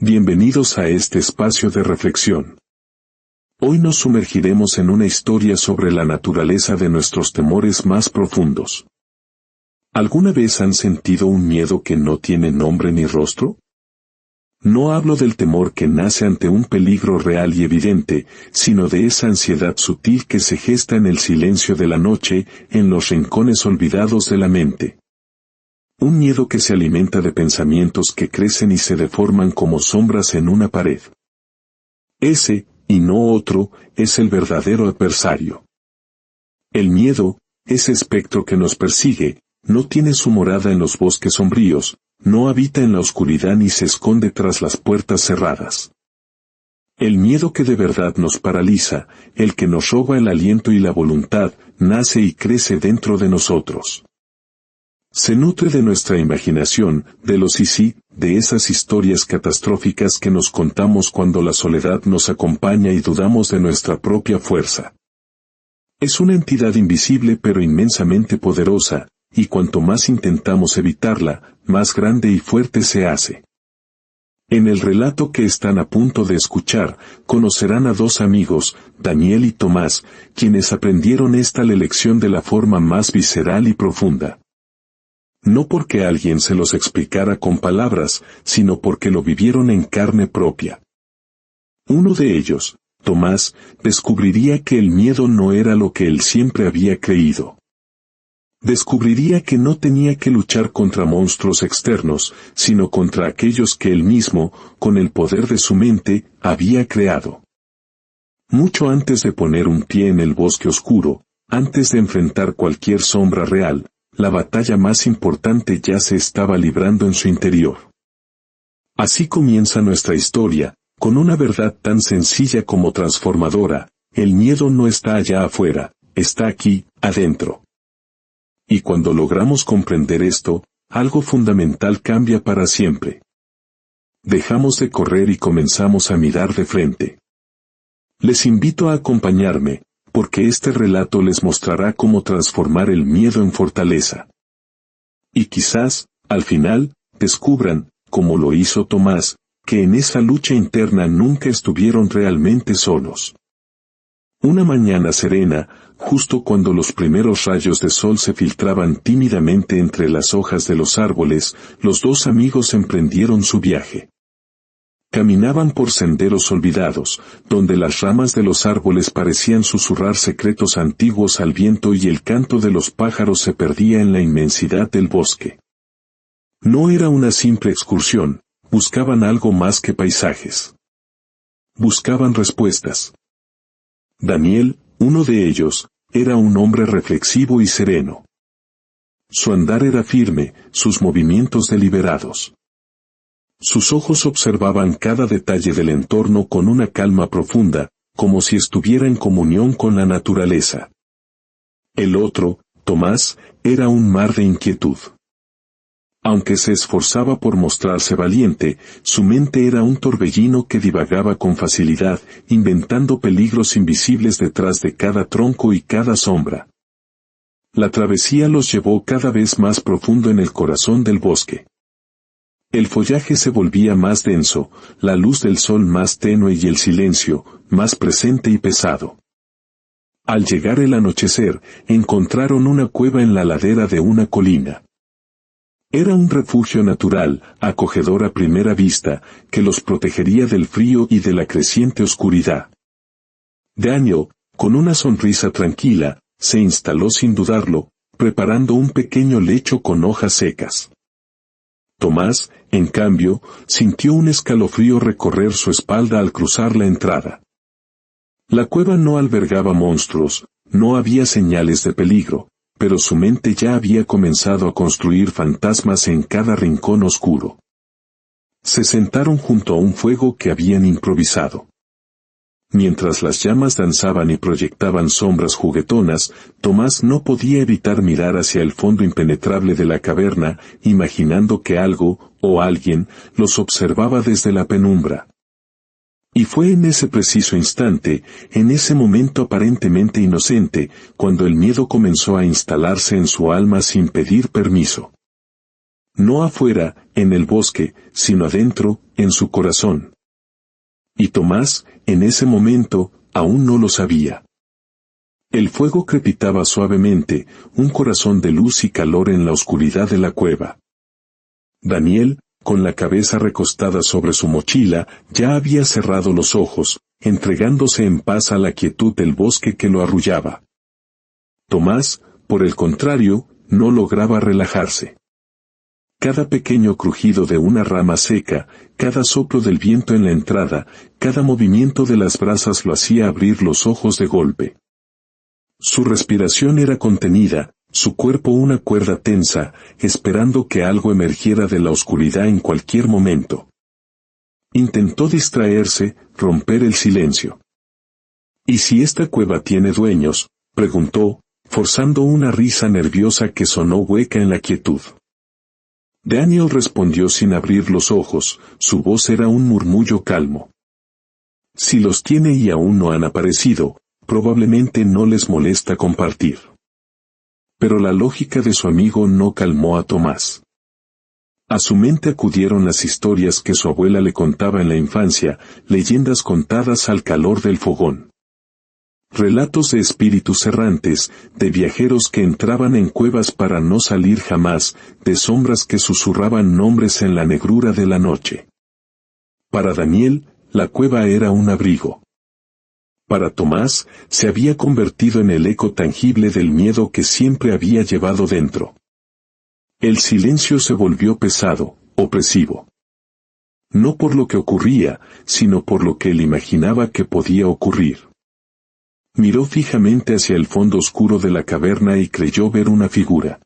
Bienvenidos a este espacio de reflexión. Hoy nos sumergiremos en una historia sobre la naturaleza de nuestros temores más profundos. ¿Alguna vez han sentido un miedo que no tiene nombre ni rostro? No hablo del temor que nace ante un peligro real y evidente, sino de esa ansiedad sutil que se gesta en el silencio de la noche, en los rincones olvidados de la mente. Un miedo que se alimenta de pensamientos que crecen y se deforman como sombras en una pared. Ese, y no otro, es el verdadero adversario. El miedo, ese espectro que nos persigue, no tiene su morada en los bosques sombríos, no habita en la oscuridad ni se esconde tras las puertas cerradas. El miedo que de verdad nos paraliza, el que nos roba el aliento y la voluntad, nace y crece dentro de nosotros. Se nutre de nuestra imaginación, de los sí, de esas historias catastróficas que nos contamos cuando la soledad nos acompaña y dudamos de nuestra propia fuerza. Es una entidad invisible pero inmensamente poderosa, y cuanto más intentamos evitarla, más grande y fuerte se hace. En el relato que están a punto de escuchar, conocerán a dos amigos, Daniel y Tomás, quienes aprendieron esta lección de la forma más visceral y profunda. No porque alguien se los explicara con palabras, sino porque lo vivieron en carne propia. Uno de ellos, Tomás, descubriría que el miedo no era lo que él siempre había creído. Descubriría que no tenía que luchar contra monstruos externos, sino contra aquellos que él mismo, con el poder de su mente, había creado. Mucho antes de poner un pie en el bosque oscuro, antes de enfrentar cualquier sombra real, la batalla más importante ya se estaba librando en su interior. Así comienza nuestra historia, con una verdad tan sencilla como transformadora: el miedo no está allá afuera, está aquí, adentro. Y cuando logramos comprender esto, algo fundamental cambia para siempre. Dejamos de correr y comenzamos a mirar de frente. Les invito a acompañarme, porque este relato les mostrará cómo transformar el miedo en fortaleza. Y quizás, al final, descubran, como lo hizo Tomás, que en esa lucha interna nunca estuvieron realmente solos. Una mañana serena, justo cuando los primeros rayos de sol se filtraban tímidamente entre las hojas de los árboles, los dos amigos emprendieron su viaje. Caminaban por senderos olvidados, donde las ramas de los árboles parecían susurrar secretos antiguos al viento y el canto de los pájaros se perdía en la inmensidad del bosque. No era una simple excursión, buscaban algo más que paisajes. Buscaban respuestas. Daniel, uno de ellos, era un hombre reflexivo y sereno. Su andar era firme, sus movimientos deliberados. Sus ojos observaban cada detalle del entorno con una calma profunda, como si estuviera en comunión con la naturaleza. El otro, Tomás, era un mar de inquietud. Aunque se esforzaba por mostrarse valiente, su mente era un torbellino que divagaba con facilidad, inventando peligros invisibles detrás de cada tronco y cada sombra. La travesía los llevó cada vez más profundo en el corazón del bosque. El follaje se volvía más denso, la luz del sol más tenue y el silencio, más presente y pesado. Al llegar el anochecer, encontraron una cueva en la ladera de una colina. Era un refugio natural, acogedor a primera vista, que los protegería del frío y de la creciente oscuridad. Daniel, con una sonrisa tranquila, se instaló sin dudarlo, preparando un pequeño lecho con hojas secas. Tomás, en cambio, sintió un escalofrío recorrer su espalda al cruzar la entrada. La cueva no albergaba monstruos, no había señales de peligro, pero su mente ya había comenzado a construir fantasmas en cada rincón oscuro. Se sentaron junto a un fuego que habían improvisado. Mientras las llamas danzaban y proyectaban sombras juguetonas, Tomás no podía evitar mirar hacia el fondo impenetrable de la caverna, imaginando que algo, o alguien, los observaba desde la penumbra. Y fue en ese preciso instante, en ese momento aparentemente inocente, cuando el miedo comenzó a instalarse en su alma sin pedir permiso. No afuera, en el bosque, sino adentro, en su corazón. Y Tomás, en ese momento, aún no lo sabía. El fuego crepitaba suavemente, un corazón de luz y calor en la oscuridad de la cueva. Daniel, con la cabeza recostada sobre su mochila, ya había cerrado los ojos, entregándose en paz a la quietud del bosque que lo arrullaba. Tomás, por el contrario, no lograba relajarse. Cada pequeño crujido de una rama seca, cada soplo del viento en la entrada, cada movimiento de las brasas lo hacía abrir los ojos de golpe. Su respiración era contenida, su cuerpo una cuerda tensa, esperando que algo emergiera de la oscuridad en cualquier momento. Intentó distraerse, romper el silencio. ¿Y si esta cueva tiene dueños?, preguntó, forzando una risa nerviosa que sonó hueca en la quietud. Daniel respondió sin abrir los ojos, su voz era un murmullo calmo. Si los tiene y aún no han aparecido, probablemente no les molesta compartir. Pero la lógica de su amigo no calmó a Tomás. A su mente acudieron las historias que su abuela le contaba en la infancia, leyendas contadas al calor del fogón. Relatos de espíritus errantes, de viajeros que entraban en cuevas para no salir jamás, de sombras que susurraban nombres en la negrura de la noche. Para Daniel, la cueva era un abrigo. Para Tomás, se había convertido en el eco tangible del miedo que siempre había llevado dentro. El silencio se volvió pesado, opresivo. No por lo que ocurría, sino por lo que él imaginaba que podía ocurrir. Miró fijamente hacia el fondo oscuro de la caverna y creyó ver una figura.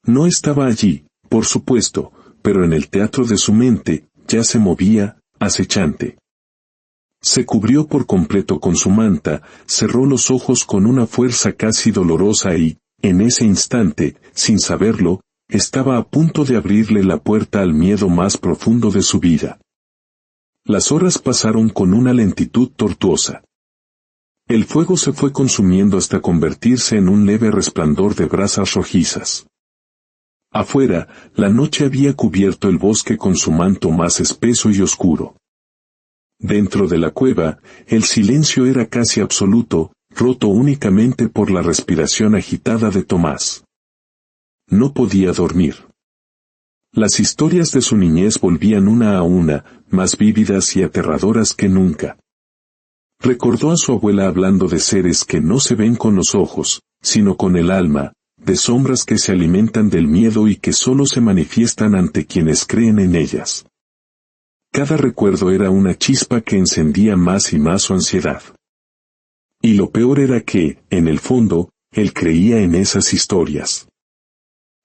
No estaba allí, por supuesto, pero en el teatro de su mente, ya se movía, acechante. Se cubrió por completo con su manta, cerró los ojos con una fuerza casi dolorosa y, en ese instante, sin saberlo, estaba a punto de abrirle la puerta al miedo más profundo de su vida. Las horas pasaron con una lentitud tortuosa. El fuego se fue consumiendo hasta convertirse en un leve resplandor de brasas rojizas. Afuera, la noche había cubierto el bosque con su manto más espeso y oscuro. Dentro de la cueva, el silencio era casi absoluto, roto únicamente por la respiración agitada de Tomás. No podía dormir. Las historias de su niñez volvían una a una, más vívidas y aterradoras que nunca. Recordó a su abuela hablando de seres que no se ven con los ojos, sino con el alma, de sombras que se alimentan del miedo y que solo se manifiestan ante quienes creen en ellas. Cada recuerdo era una chispa que encendía más y más su ansiedad. Y lo peor era que, en el fondo, él creía en esas historias.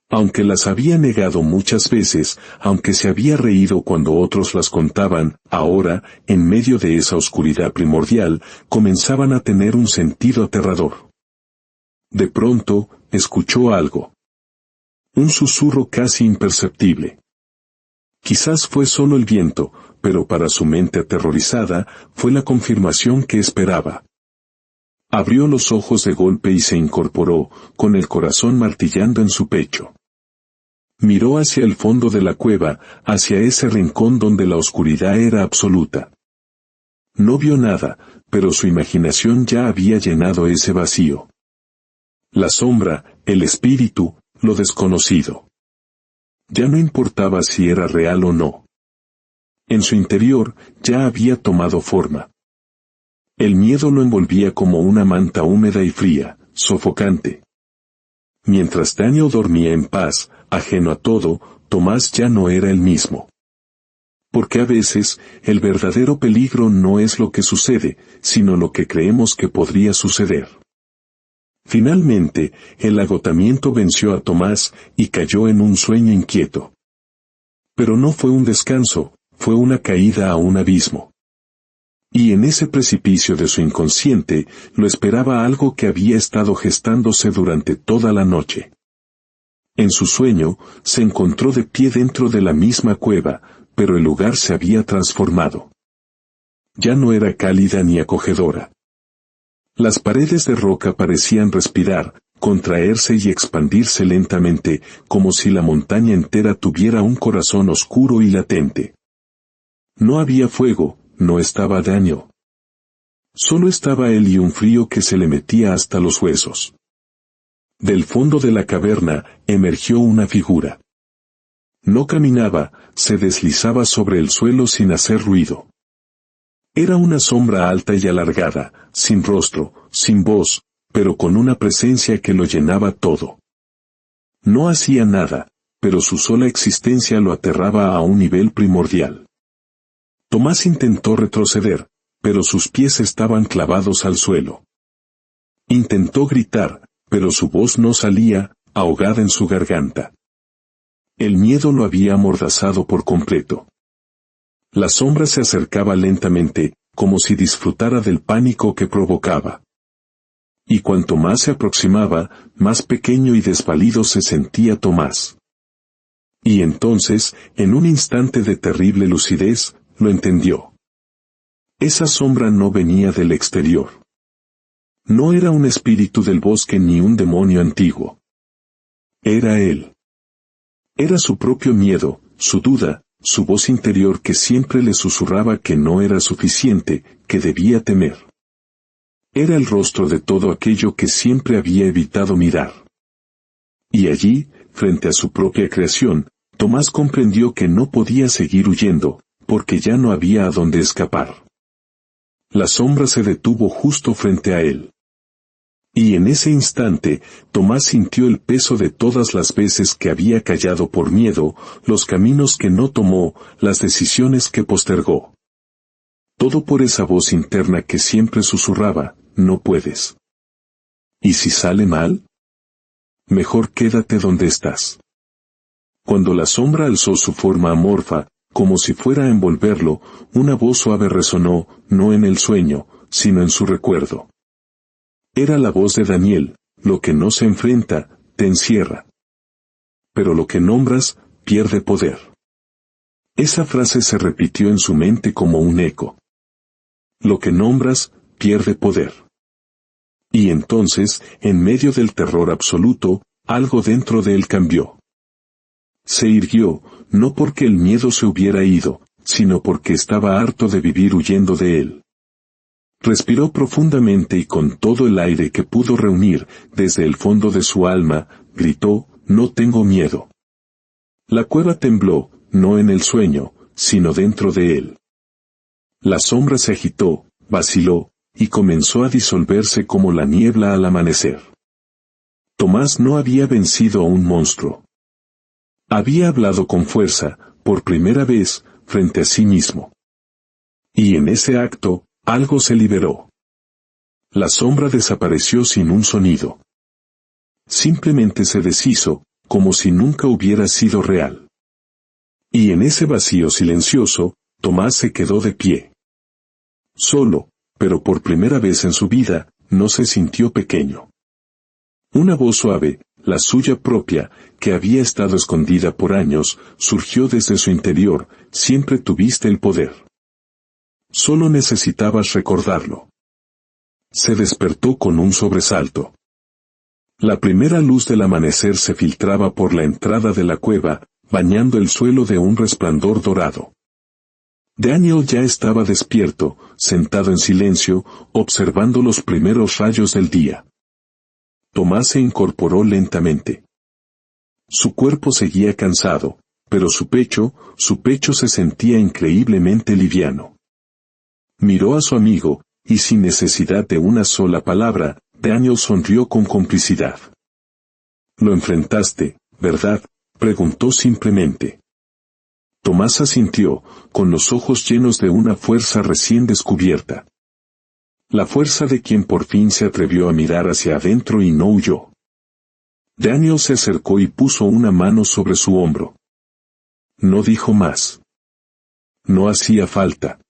Aunque las había negado muchas veces, aunque se había reído cuando otros las contaban, ahora, en medio de esa oscuridad primordial, comenzaban a tener un sentido aterrador. De pronto, escuchó algo. Un susurro casi imperceptible. Quizás fue solo el viento, pero para su mente aterrorizada, fue la confirmación que esperaba. Abrió los ojos de golpe y se incorporó, con el corazón martillando en su pecho. Miró hacia el fondo de la cueva, hacia ese rincón donde la oscuridad era absoluta. No vio nada, pero su imaginación ya había llenado ese vacío. La sombra, el espíritu, lo desconocido. Ya no importaba si era real o no. En su interior, ya había tomado forma. El miedo lo envolvía como una manta húmeda y fría, sofocante. Mientras Daniel dormía en paz, ajeno a todo, Tomás ya no era el mismo. Porque a veces, el verdadero peligro no es lo que sucede, sino lo que creemos que podría suceder. Finalmente, el agotamiento venció a Tomás y cayó en un sueño inquieto. Pero no fue un descanso, fue una caída a un abismo. Y en ese precipicio de su inconsciente, lo esperaba algo que había estado gestándose durante toda la noche. En su sueño, se encontró de pie dentro de la misma cueva, pero el lugar se había transformado. Ya no era cálida ni acogedora. Las paredes de roca parecían respirar, contraerse y expandirse lentamente, como si la montaña entera tuviera un corazón oscuro y latente. No había fuego, no estaba Daniel. Solo estaba él y un frío que se le metía hasta los huesos. Del fondo de la caverna emergió una figura. No caminaba, se deslizaba sobre el suelo sin hacer ruido. Era una sombra alta y alargada, sin rostro, sin voz, pero con una presencia que lo llenaba todo. No hacía nada, pero su sola existencia lo aterraba a un nivel primordial. Tomás intentó retroceder, pero sus pies estaban clavados al suelo. Intentó gritar, pero su voz no salía, ahogada en su garganta. El miedo lo había amordazado por completo. La sombra se acercaba lentamente, como si disfrutara del pánico que provocaba. Y cuanto más se aproximaba, más pequeño y desvalido se sentía Tomás. Y entonces, en un instante de terrible lucidez, lo entendió. Esa sombra no venía del exterior. No era un espíritu del bosque ni un demonio antiguo. Era él. Era su propio miedo, su duda, su voz interior que siempre le susurraba que no era suficiente, que debía temer. Era el rostro de todo aquello que siempre había evitado mirar. Y allí, frente a su propia creación, Tomás comprendió que no podía seguir huyendo, porque ya no había a dónde escapar. La sombra se detuvo justo frente a él. Y en ese instante, Tomás sintió el peso de todas las veces que había callado por miedo, los caminos que no tomó, las decisiones que postergó. Todo por esa voz interna que siempre susurraba, no puedes. ¿Y si sale mal? Mejor quédate donde estás. Cuando la sombra alzó su forma amorfa, como si fuera a envolverlo, una voz suave resonó, no en el sueño, sino en su recuerdo. Era la voz de Daniel: lo que no se enfrenta, te encierra. Pero lo que nombras, pierde poder. Esa frase se repitió en su mente como un eco. Lo que nombras, pierde poder. Y entonces, en medio del terror absoluto, algo dentro de él cambió. Se irguió, no porque el miedo se hubiera ido, sino porque estaba harto de vivir huyendo de él. Respiró profundamente y con todo el aire que pudo reunir, desde el fondo de su alma, gritó: no tengo miedo. La cueva tembló, no en el sueño, sino dentro de él. La sombra se agitó, vaciló, y comenzó a disolverse como la niebla al amanecer. Tomás no había vencido a un monstruo. Había hablado con fuerza, por primera vez, frente a sí mismo. Y en ese acto, algo se liberó. La sombra desapareció sin un sonido. Simplemente se deshizo, como si nunca hubiera sido real. Y en ese vacío silencioso, Tomás se quedó de pie. Solo, pero por primera vez en su vida, no se sintió pequeño. Una voz suave, la suya propia, que había estado escondida por años, surgió desde su interior: siempre tuviste el poder. Solo necesitabas recordarlo. Se despertó con un sobresalto. La primera luz del amanecer se filtraba por la entrada de la cueva, bañando el suelo de un resplandor dorado. Daniel ya estaba despierto, sentado en silencio, observando los primeros rayos del día. Tomás se incorporó lentamente. Su cuerpo seguía cansado, pero su pecho se sentía increíblemente liviano. Miró a su amigo, y sin necesidad de una sola palabra, Daniel sonrió con complicidad. «Lo enfrentaste, ¿verdad?», preguntó simplemente. Tomás asintió, con los ojos llenos de una fuerza recién descubierta. La fuerza de quien por fin se atrevió a mirar hacia adentro y no huyó. Daniel se acercó y puso una mano sobre su hombro. No dijo más. No hacía falta.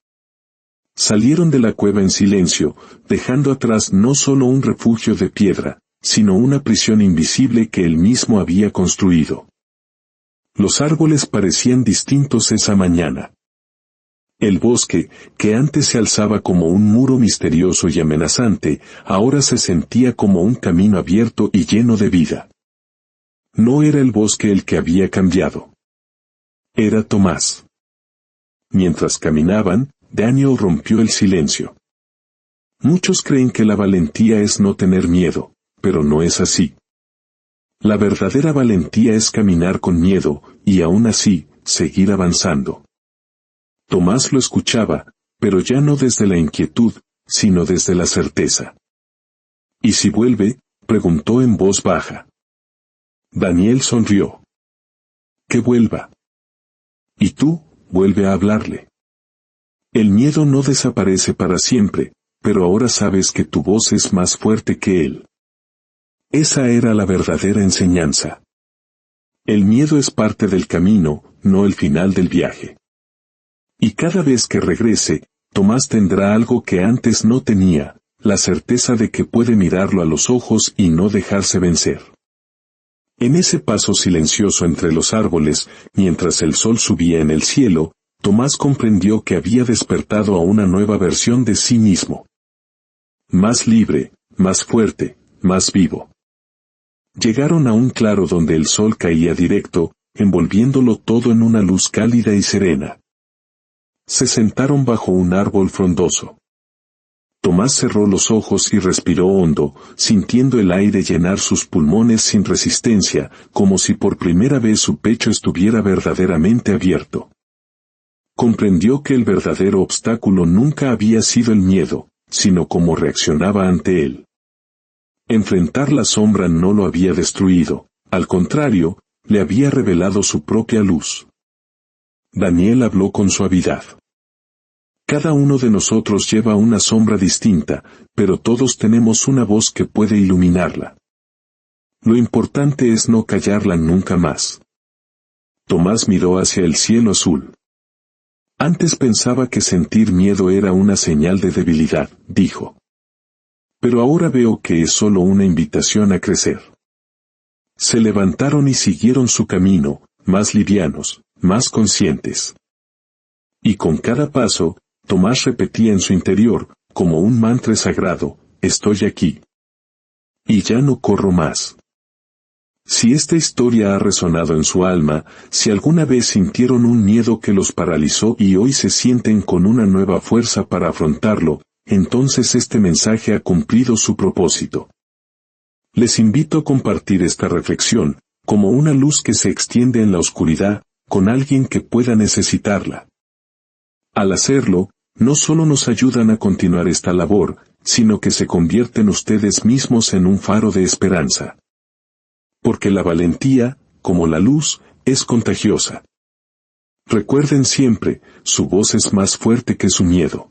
Salieron de la cueva en silencio, dejando atrás no solo un refugio de piedra, sino una prisión invisible que él mismo había construido. Los árboles parecían distintos esa mañana. El bosque, que antes se alzaba como un muro misterioso y amenazante, ahora se sentía como un camino abierto y lleno de vida. No era el bosque el que había cambiado. Era Tomás. Mientras caminaban, Daniel rompió el silencio. Muchos creen que la valentía es no tener miedo, pero no es así. La verdadera valentía es caminar con miedo, y aún así, seguir avanzando. Tomás lo escuchaba, pero ya no desde la inquietud, sino desde la certeza. ¿Y si vuelve?, preguntó en voz baja. Daniel sonrió. Que vuelva. Y tú, vuelve a hablarle. El miedo no desaparece para siempre, pero ahora sabes que tu voz es más fuerte que él. Esa era la verdadera enseñanza. El miedo es parte del camino, no el final del viaje. Y cada vez que regrese, Tomás tendrá algo que antes no tenía, la certeza de que puede mirarlo a los ojos y no dejarse vencer. En ese paso silencioso entre los árboles, mientras el sol subía en el cielo, Tomás comprendió que había despertado a una nueva versión de sí mismo. Más libre, más fuerte, más vivo. Llegaron a un claro donde el sol caía directo, envolviéndolo todo en una luz cálida y serena. Se sentaron bajo un árbol frondoso. Tomás cerró los ojos y respiró hondo, sintiendo el aire llenar sus pulmones sin resistencia, como si por primera vez su pecho estuviera verdaderamente abierto. Comprendió que el verdadero obstáculo nunca había sido el miedo, sino cómo reaccionaba ante él. Enfrentar la sombra no lo había destruido, al contrario, le había revelado su propia luz. Daniel habló con suavidad. Cada uno de nosotros lleva una sombra distinta, pero todos tenemos una voz que puede iluminarla. Lo importante es no callarla nunca más. Tomás miró hacia el cielo azul. Antes pensaba que sentir miedo era una señal de debilidad, dijo. Pero ahora veo que es solo una invitación a crecer. Se levantaron y siguieron su camino, más livianos, más conscientes. Y con cada paso, Tomás repetía en su interior, como un mantra sagrado, estoy aquí. Y ya no corro más. Si esta historia ha resonado en su alma, si alguna vez sintieron un miedo que los paralizó y hoy se sienten con una nueva fuerza para afrontarlo, entonces este mensaje ha cumplido su propósito. Les invito a compartir esta reflexión, como una luz que se extiende en la oscuridad, con alguien que pueda necesitarla. Al hacerlo, no solo nos ayudan a continuar esta labor, sino que se convierten ustedes mismos en un faro de esperanza. Porque la valentía, como la luz, es contagiosa. Recuerden siempre, su voz es más fuerte que su miedo.